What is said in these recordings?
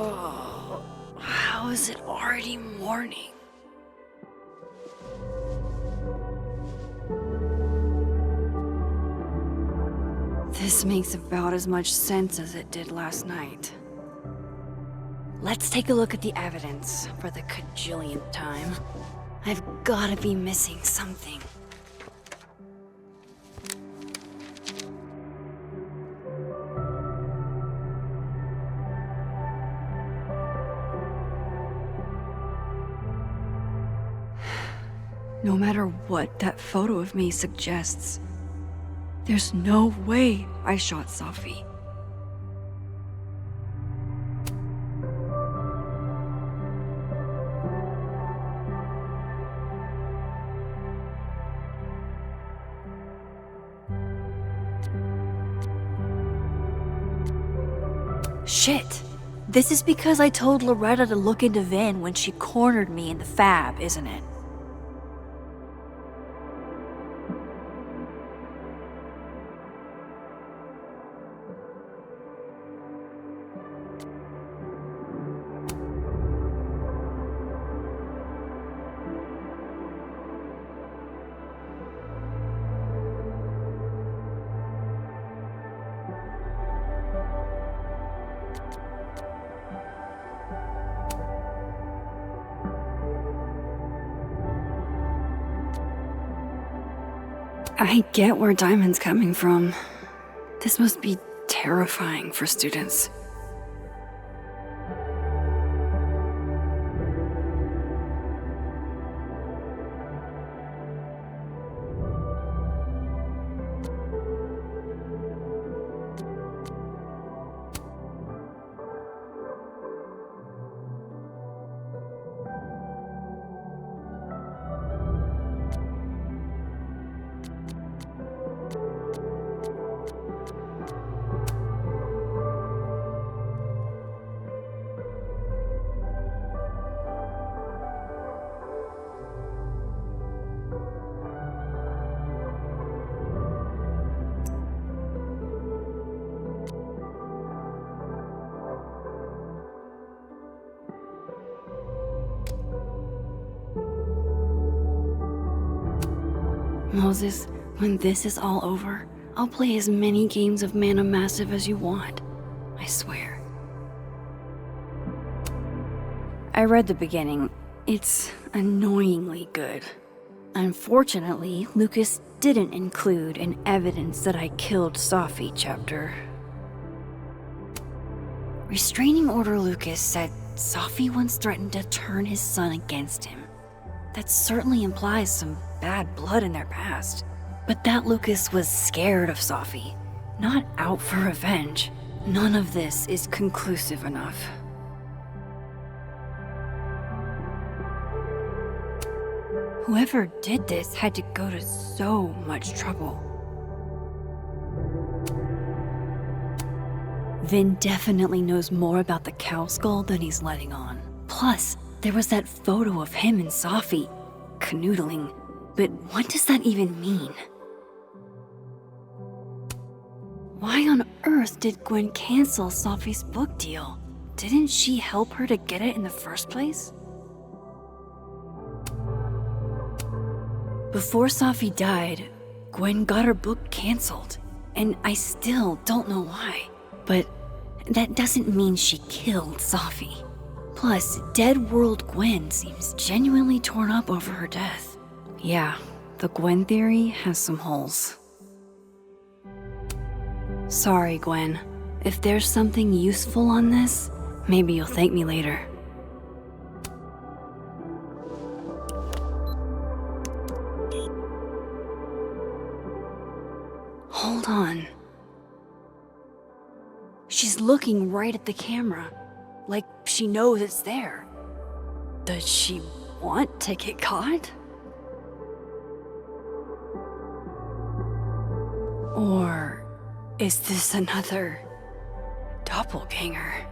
Oh, how is it already morning? This makes about as much sense as it did last night. Let's take a look at the evidence for the cajillionth time. I've gotta be missing something. No matter what that photo of me suggests, there's no way I shot Safi. Shit! This is because I told Loretta to look into Vin when she cornered me in the fab, isn't it? I get where Diamond's coming from. This must be terrifying for students. Moses, when this is all over, I'll play as many games of Mana Massive as you want. I swear. I read the beginning. It's annoyingly good. Unfortunately, Lucas didn't include an evidence that I killed Safi chapter. Restraining Order Lucas said Safi once threatened to turn his son against him. That certainly implies some bad blood in their past. But that Lucas was scared of Safi, not out for revenge. None of this is conclusive enough. Whoever did this had to go to so much trouble. Vin definitely knows more about the cow skull than he's letting on. Plus, there was that photo of him and Safi canoodling. But what does that even mean? Why on earth did Gwen cancel Safi's book deal? Didn't she help her to get it in the first place? Before Safi died, Gwen got her book canceled, and I still don't know why. But that doesn't mean she killed Safi. Plus, Dead World Gwen seems genuinely torn up over her death. Yeah, the Gwen theory has some holes. Sorry, Gwen. If there's something useful on this, maybe you'll thank me later. Hold on. She's looking right at the camera, like she knows it's there. Does she want to get caught? Or is this another doppelganger?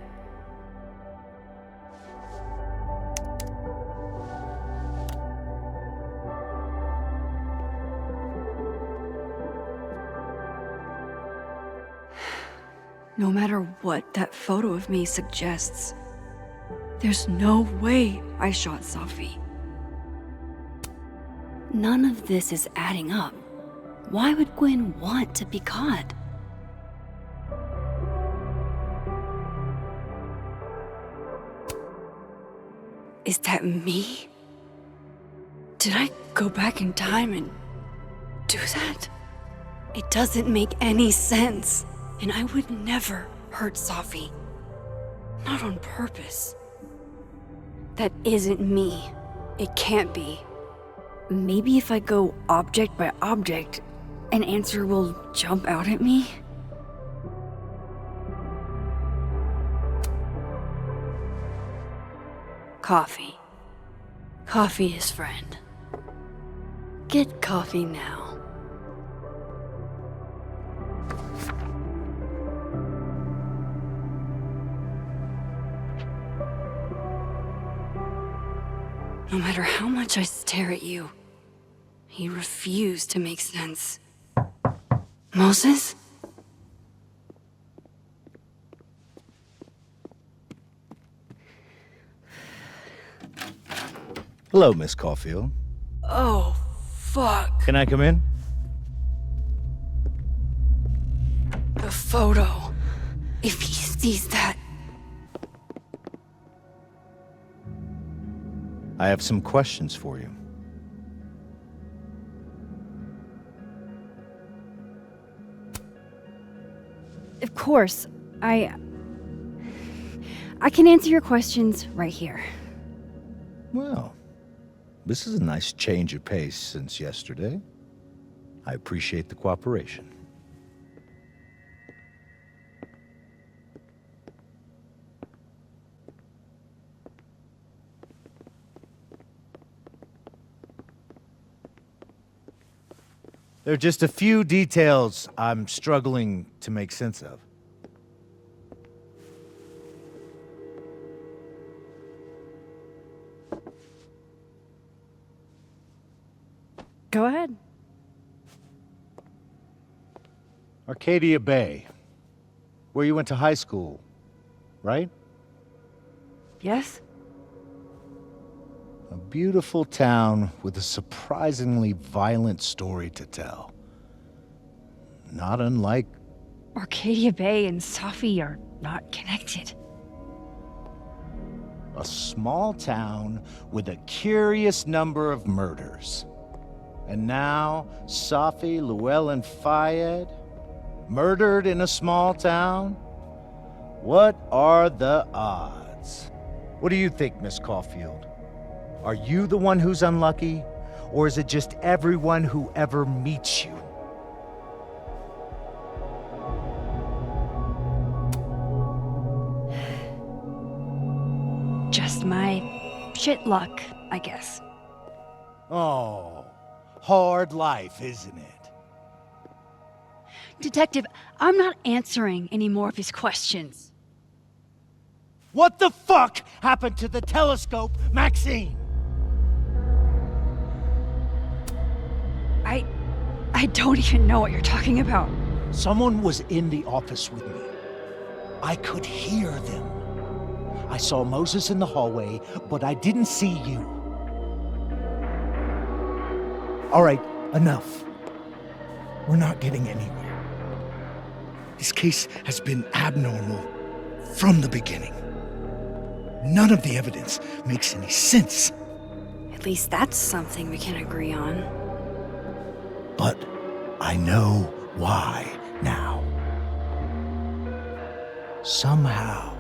No matter what that photo of me suggests, There's no way I shot Safi. None of this is adding up. Why would Gwen want to be caught? Is that me? Did I go back in time and do that? It doesn't make any sense, and I would never hurt Safi. Not on purpose. That isn't me. It can't be. Maybe if I go object by object, an answer will jump out at me? Coffee. Coffee is friend. Get coffee now. No matter how much I stare at you, you refuse to make sense. Moses? Hello, Miss Caulfield. Oh, fuck. Can I come in? The photo. If he sees that... I have some questions for you. Of course, I can answer your questions right here. Well, this is a nice change of pace since yesterday. I appreciate the cooperation. There are just a few details I'm struggling to make sense of. Go ahead. Arcadia Bay, where you went to high school, right? Yes? A beautiful town with a surprisingly violent story to tell. Not unlike... Arcadia Bay and Safi are not connected. a small town with a curious number of murders. And now, Safi, Llewellyn Fayed, murdered in a small town? What are the odds? What do you think, Miss Caulfield? Are you the one who's unlucky, or is it just everyone who ever meets you? Just my shit luck, I guess. Oh, hard life, isn't it? Detective, I'm not answering any more of his questions. What the fuck happened to the telescope, Maxine? I don't even know what you're talking about. Someone was in the office with me. I could hear them. I saw Moses in the hallway, but I didn't see you. All right, enough. We're not getting anywhere. This case has been abnormal from the beginning. None of the evidence makes any sense. At least that's something we can agree on. But I know why now. Somehow,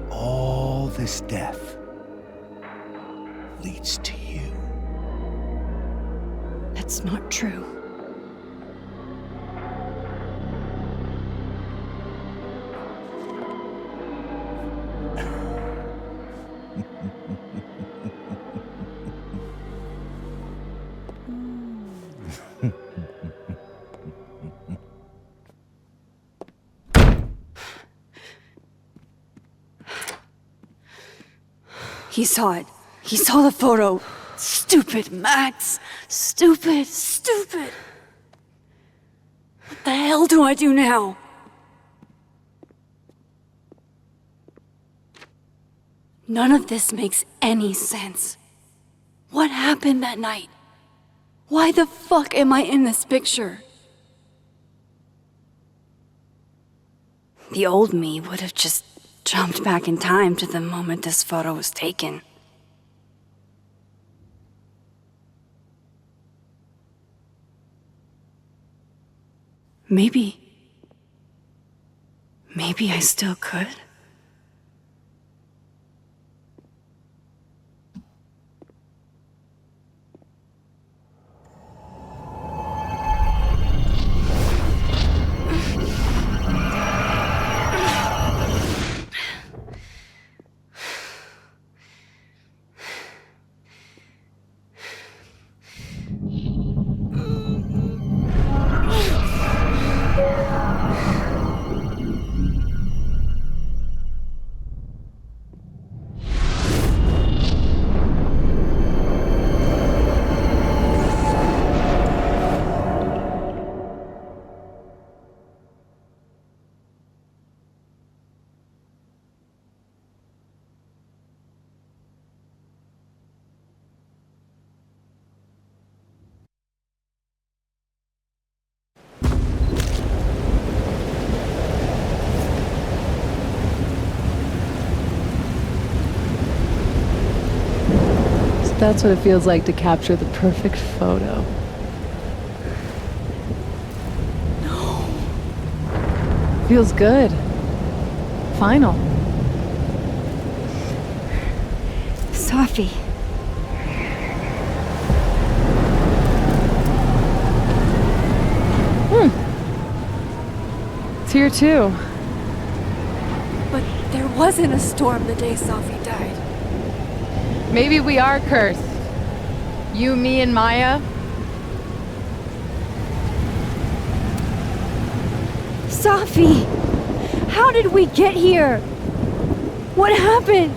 all this death leads to you. That's not true. He saw it. He saw the photo. Stupid Max. Stupid, stupid. What the hell do I do now? None of this makes any sense. What happened that night? Why the fuck am I in this picture? The old me would have just jumped back in time to the moment this photo was taken. Maybe I still could. That's what it feels like to capture the perfect photo. No. Feels good. Final. Safi. It's here too. But there wasn't a storm the day Safi died. Maybe we are cursed. You, me, and Maya. Safi! How did we get here? What happened?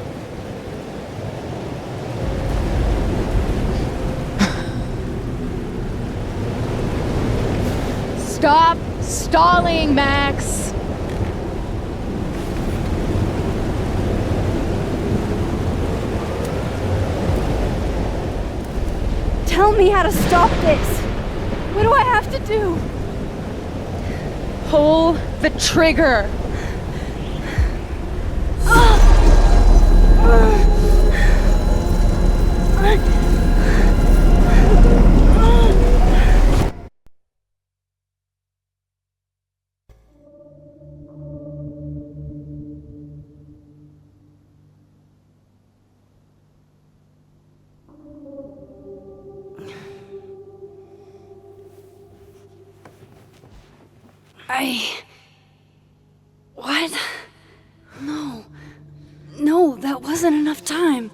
Stop stalling, Max! Tell me how to stop this! What do I have to do? Pull the trigger! What? No, that wasn't enough time.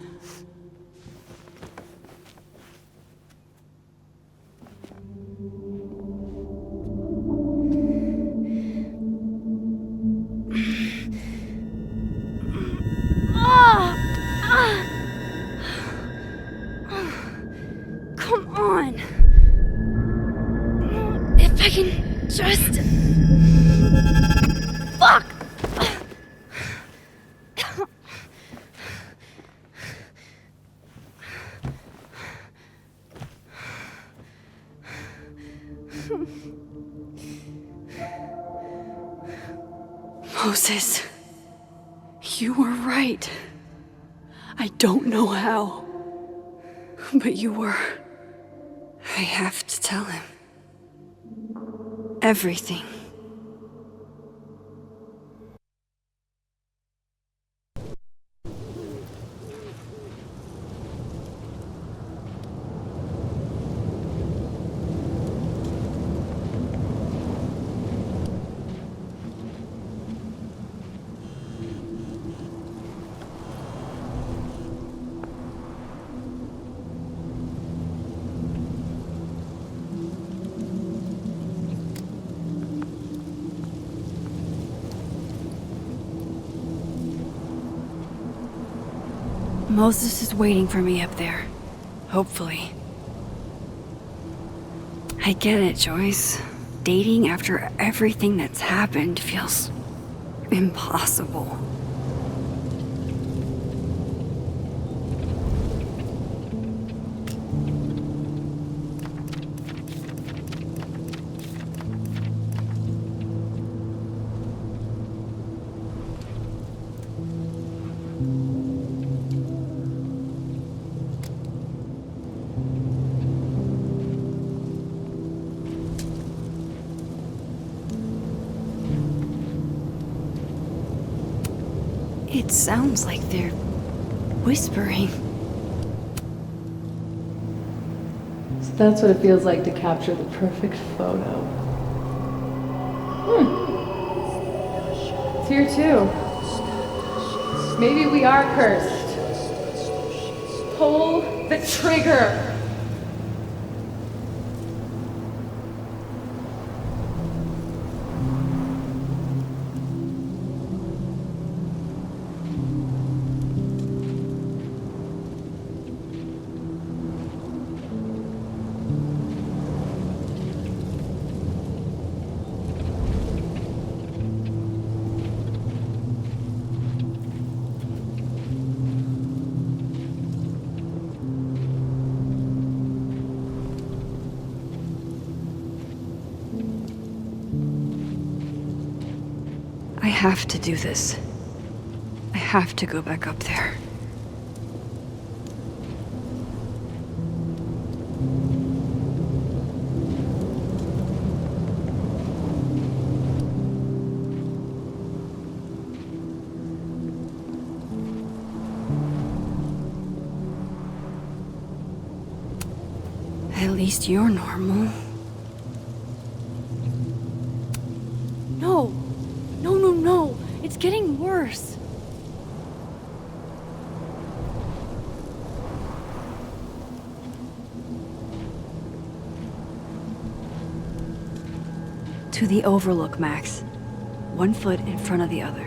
Come on. If I can just... Fuck! Moses, you were right. I don't know how, but you were. I have to tell him everything. Moses is waiting for me up there. Hopefully. I get it, Joyce. Dating after everything that's happened feels impossible. It sounds like they're whispering. So that's what it feels like to capture the perfect photo. It's here too. Maybe we are cursed. Pull the trigger! I have to do this. I have to go back up there. At least you're normal. No! No, no, no! It's getting worse! To the overlook, Max. 1 foot in front of the other.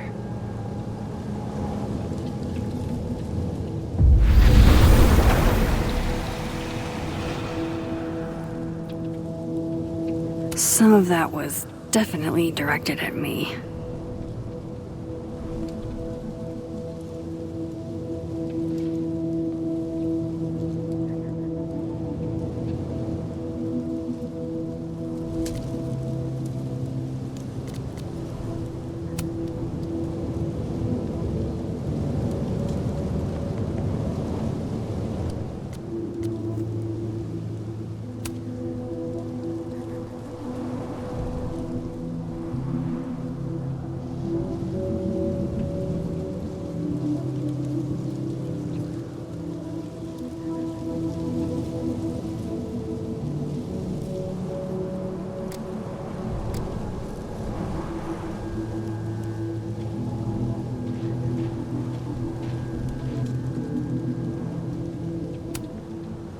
Some of that was definitely directed at me.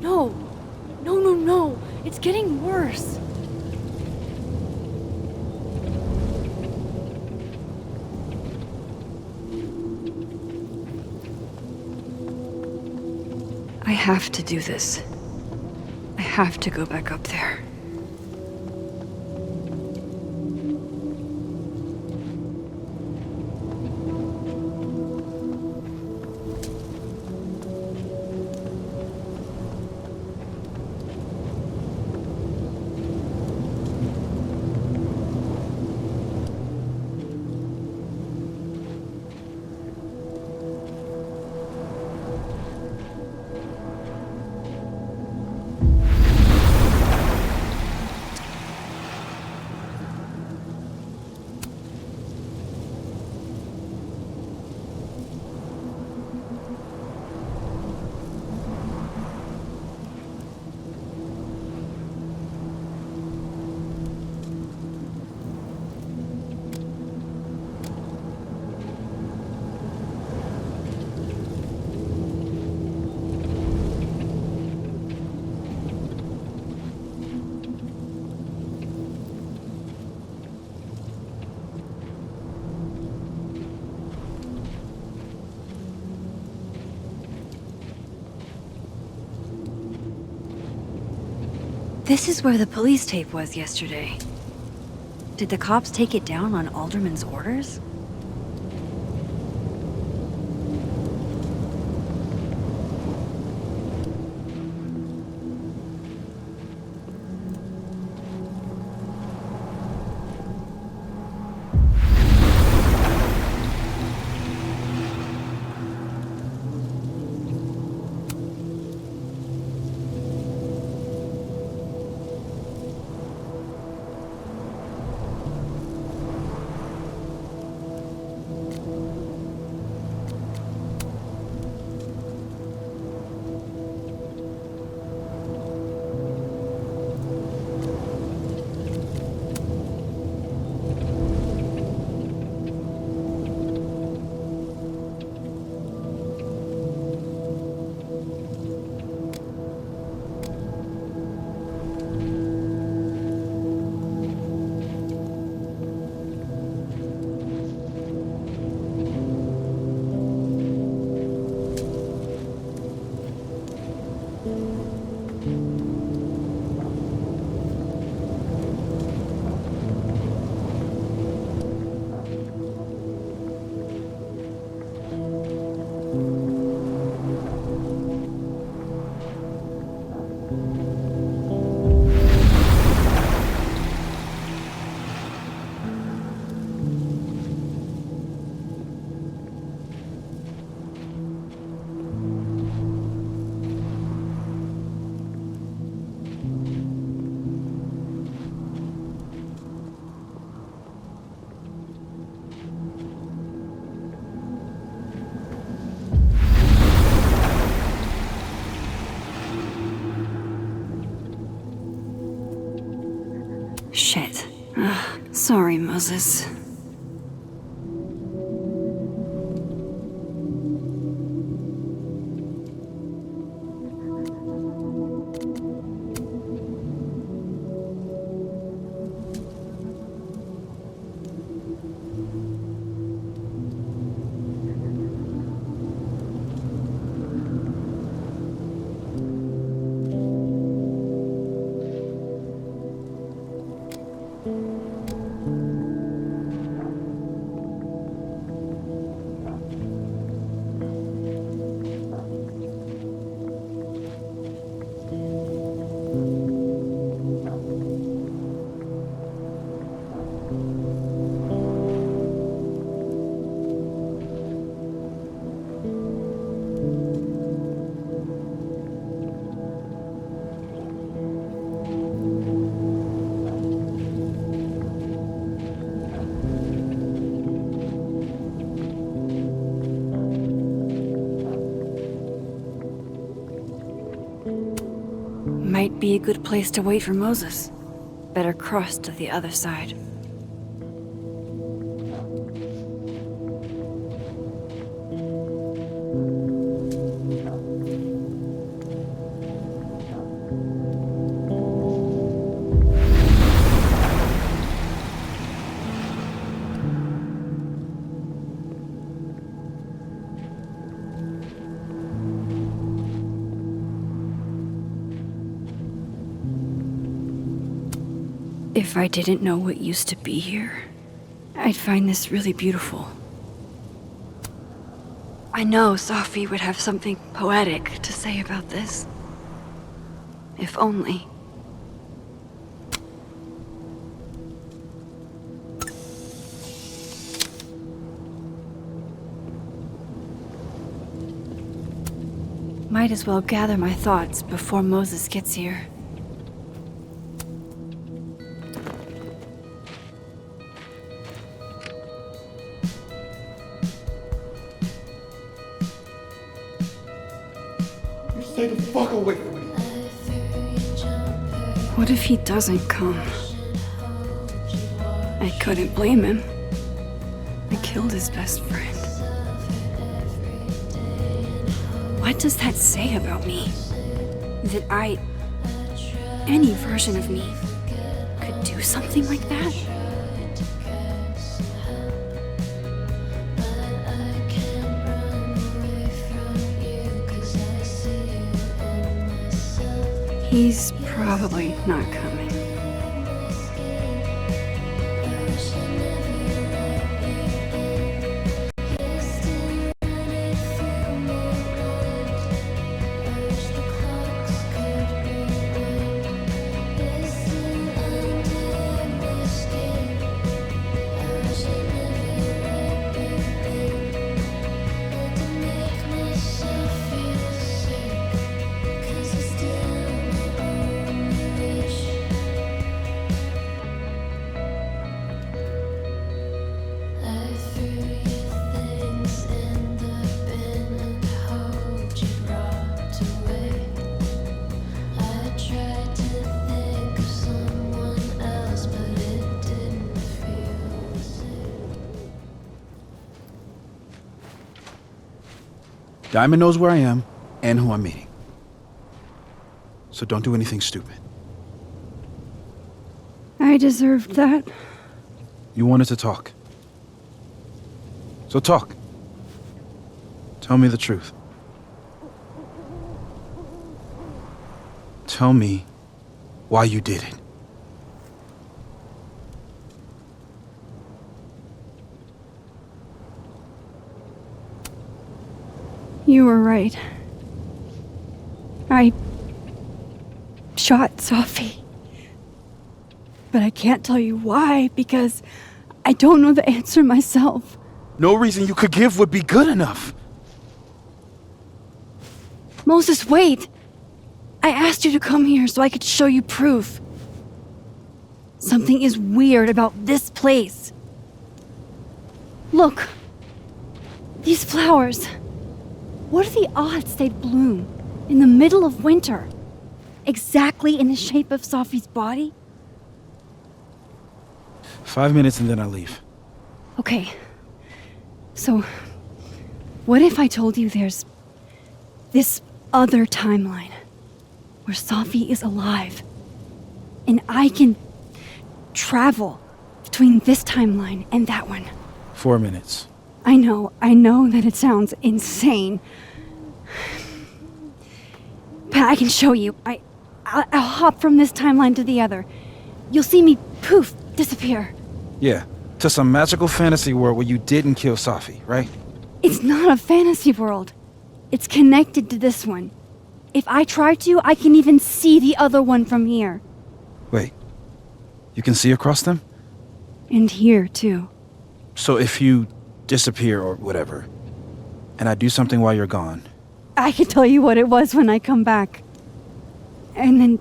No! No, no, no! It's getting worse! I have to do this. I have to go back up there. This is where the police tape was yesterday. Did the cops take it down on Alderman's orders? Shit. Sorry, Moses. Might be a good place to wait for Moses. Better cross to the other side. If I didn't know what used to be here, I'd find this really beautiful. I know Safi would have something poetic to say about this. If only. Might as well gather my thoughts before Moses gets here. Stay the fuck away from me. What if he doesn't come? I couldn't blame him. I killed his best friend. What does that say about me? That any version of me, could do something like that? He's probably not coming. Diamond knows where I am and who I'm meeting. So don't do anything stupid. I deserved that. You wanted to talk. So talk. Tell me the truth. Tell me why you did it. You were right. I shot Safi. But I can't tell you why, because I don't know the answer myself. No reason you could give would be good enough. Moses, wait! I asked you to come here so I could show you proof. Something is weird about this place. Look. These flowers. What are the odds they'd bloom in the middle of winter? Exactly in the shape of Safi's body? 5 minutes and then I leave. Okay. So, what if I told you there's this other timeline where Safi is alive and I can travel between this timeline and that one? 4 minutes. I know that it sounds insane. But I can show you. I'll hop from this timeline to the other. You'll see me, poof, disappear. Yeah, to some magical fantasy world where you didn't kill Safi, right? It's not a fantasy world. It's connected to this one. If I try to, I can even see the other one from here. Wait, you can see across them? And here, too. So if you disappear or whatever, and I do something while you're gone, I can tell you what it was when I come back. And then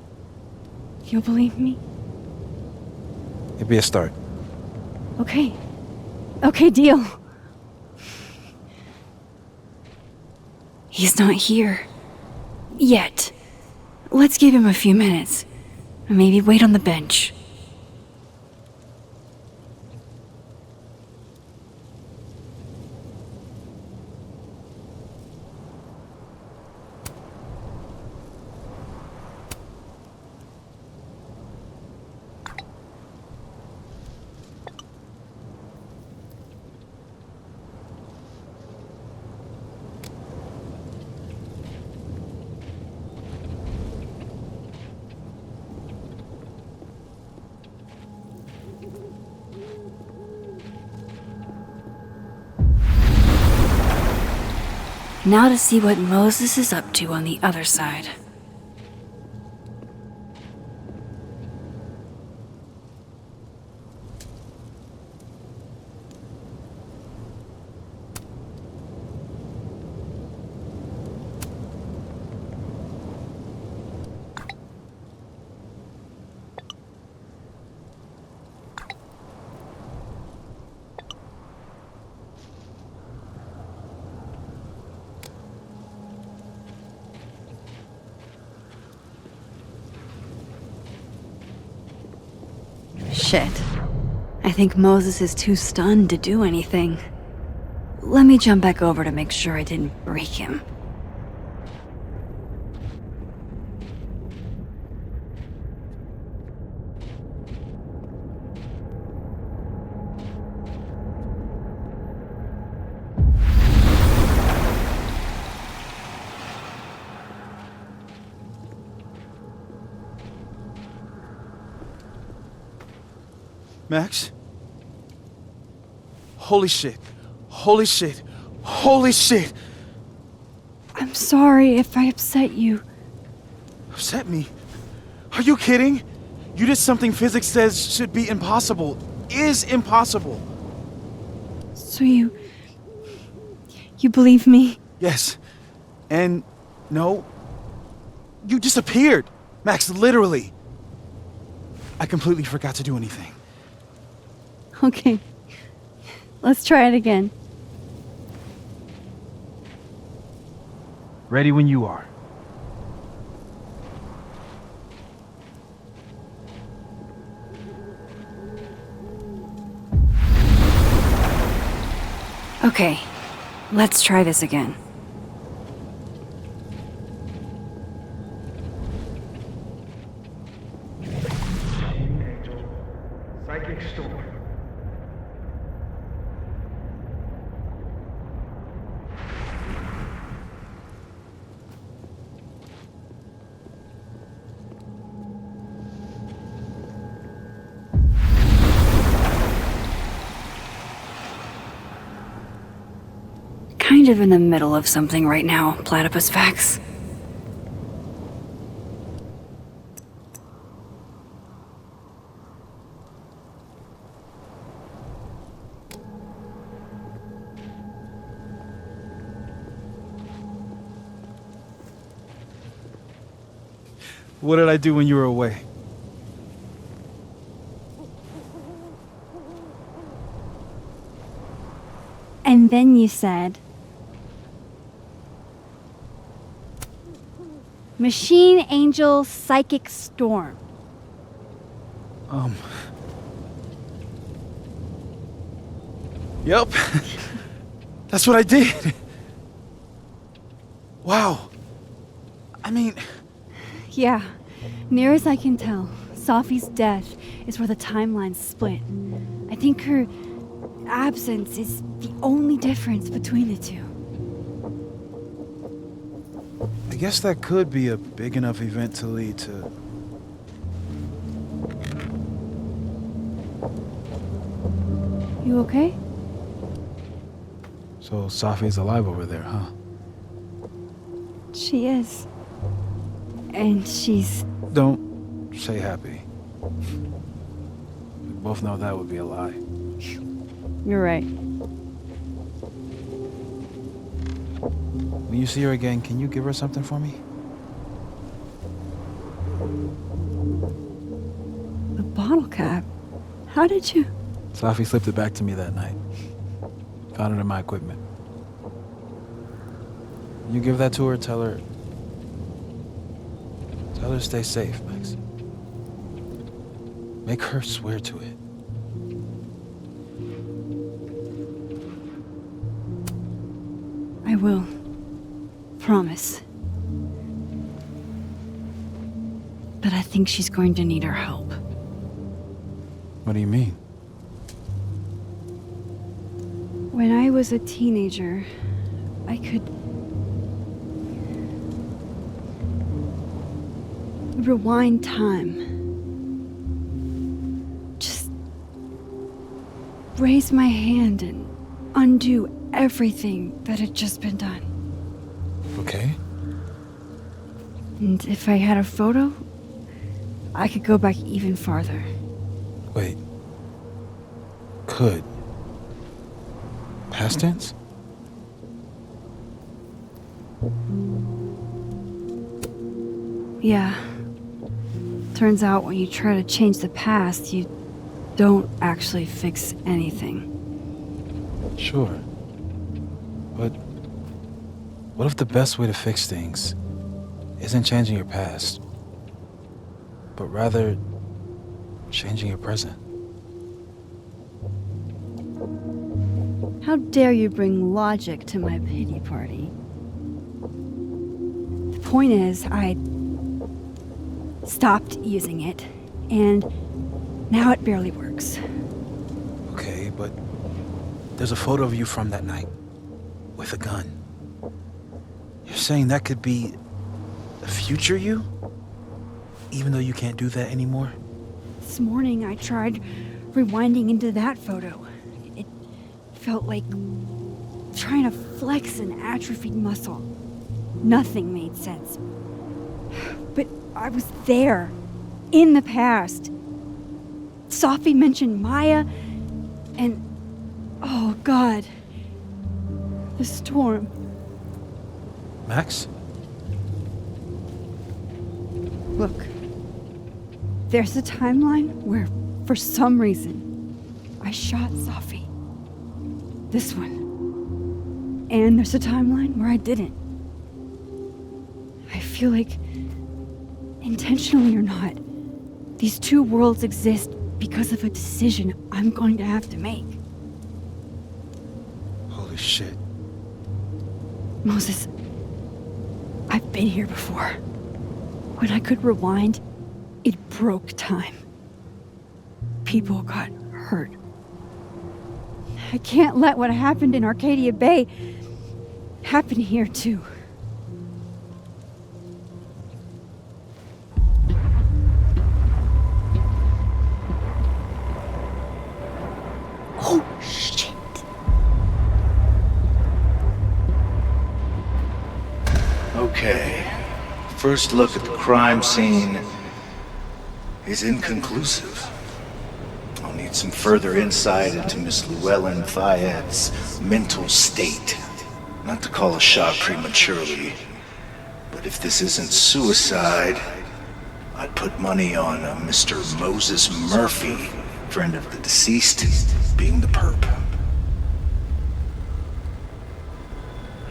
you'll believe me? it'd be a start. Okay. Okay, deal. He's not here. Yet. Let's give him a few minutes. Maybe wait on the bench. Now to see what Moses is up to on the other side. Shit. I think Moses is too stunned to do anything. Let me jump back over to make sure I didn't break him. Max? Holy shit. Holy shit. Holy shit! I'm sorry if I upset you. Upset me? Are you kidding? You did something physics says should be impossible. Is impossible. So you believe me? Yes. And no. You disappeared. Max, literally. I completely forgot to do anything. Okay. Let's try it again. Ready when you are. Okay. Let's try this again. Psychic storm. Kind of in the middle of something right now, Platypus Facts. What did I do when you were away? And then you said... Machine Angel Psychic Storm. Yup. That's what I did. Wow. I mean... Yeah, near as I can tell, Safi's death is where the timelines split. I think her absence is the only difference between the two. I guess that could be a big enough event to lead to... You okay? So Safi's alive over there, huh? She is. And she's... Don't say happy. We both know that would be a lie. You're right. When you see her again, can you give her something for me? The bottle cap? How did you... Safi slipped it back to me that night. Found it in my equipment. When you give that to her, tell her to stay safe, Max. Make her swear to it. I will. Promise. But I think she's going to need our help. What do you mean? When I was a teenager, I could rewind time. Just raise my hand and undo everything that had just been done. Okay. And if I had a photo, I could go back even farther. Wait. Could. Past tense? Yeah. Turns out when you try to change the past, you don't actually fix anything. Sure. But what if the best way to fix things isn't changing your past, but rather changing your present? How dare you bring logic to my pity party? The point is, I stopped using it, and now it barely works. Okay, but there's a photo of you from that night with a gun. You're saying that could be the future you? Even though you can't do that anymore? This morning I tried rewinding into that photo. It felt like trying to flex an atrophied muscle. Nothing made sense. But I was there, in the past. Safi mentioned Maya, and oh God, the storm. Max? Look, there's a timeline where, for some reason, I shot Safi. This one. And there's a timeline where I didn't. I feel like, intentionally or not, these two worlds exist because of a decision I'm going to have to make. Holy shit. Moses, I've been here before. When I could rewind, it broke time. People got hurt. I can't let what happened in Arcadia Bay happen here too. Oh, shit. Okay. First look at the crime scene is inconclusive. I'll need some further insight into Miss Llewellyn Fayette's mental state. Not to call a shot prematurely, but if this isn't suicide, I'd put money on a Mr. Moses Murphy, friend of the deceased, being the perp.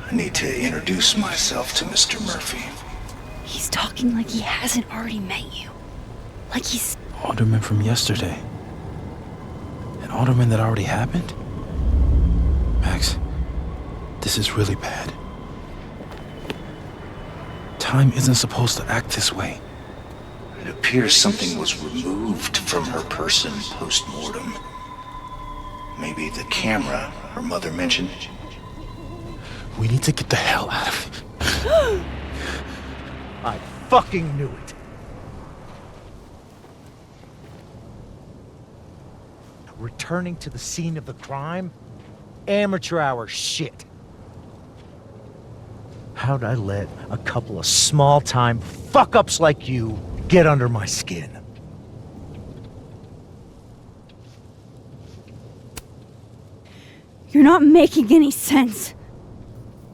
I need to introduce myself to Mr. Murphy. He's talking like he hasn't already met you. Like he's... Alderman from yesterday. An alderman that already happened? Max, this is really bad. Time isn't supposed to act this way. It appears something was removed from her person post-mortem. Maybe the camera her mother mentioned. We need to get the hell out of here. I fucking knew it. Returning to the scene of the crime? Amateur hour shit. How'd I let a couple of small-time fuck-ups like you get under my skin? You're not making any sense.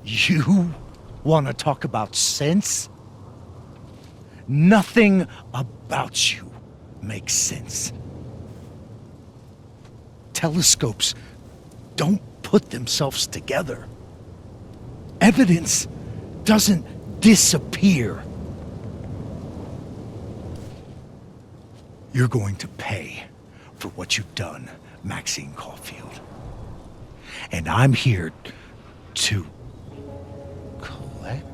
You want to talk about sense? Nothing about you makes sense. Telescopes don't put themselves together. Evidence doesn't disappear. You're going to pay for what you've done, Maxine Caulfield. And I'm here to collect.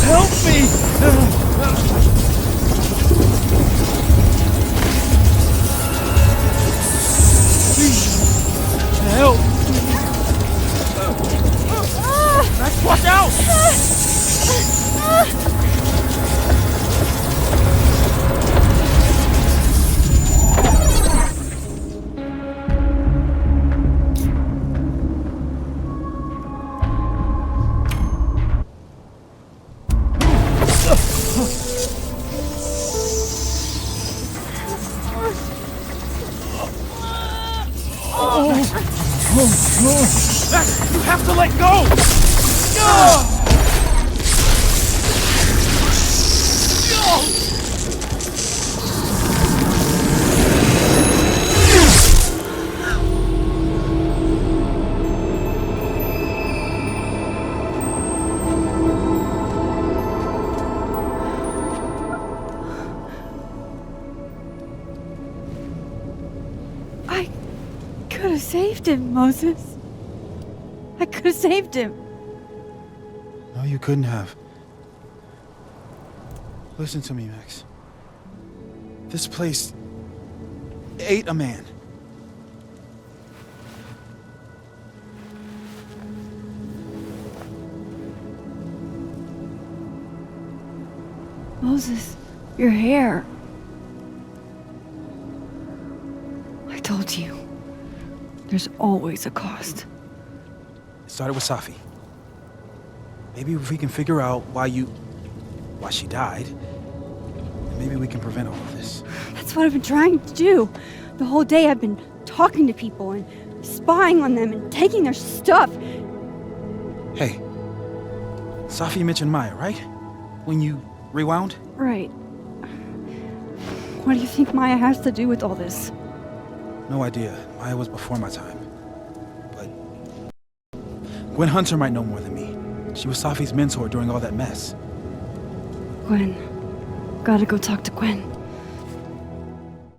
Help me! Please, help! Max, watch out! Max, you have to let go! I could have saved him, Moses. I could have saved him. No, you couldn't have. Listen to me, Max. This place ate a man. Moses, your hair. I told you. There's always a cost. It started with Safi. Maybe if we can figure out why she died, maybe we can prevent all of this. That's what I've been trying to do. The whole day I've been talking to people and spying on them and taking their stuff. Hey, Safi mentioned Maya, right? When you rewound? Right. What do you think Maya has to do with all this? No idea. Maya was before my time. But Gwen Hunter might know more than me. She was Safi's mentor during all that mess. Gwen. Gotta go talk to Gwen.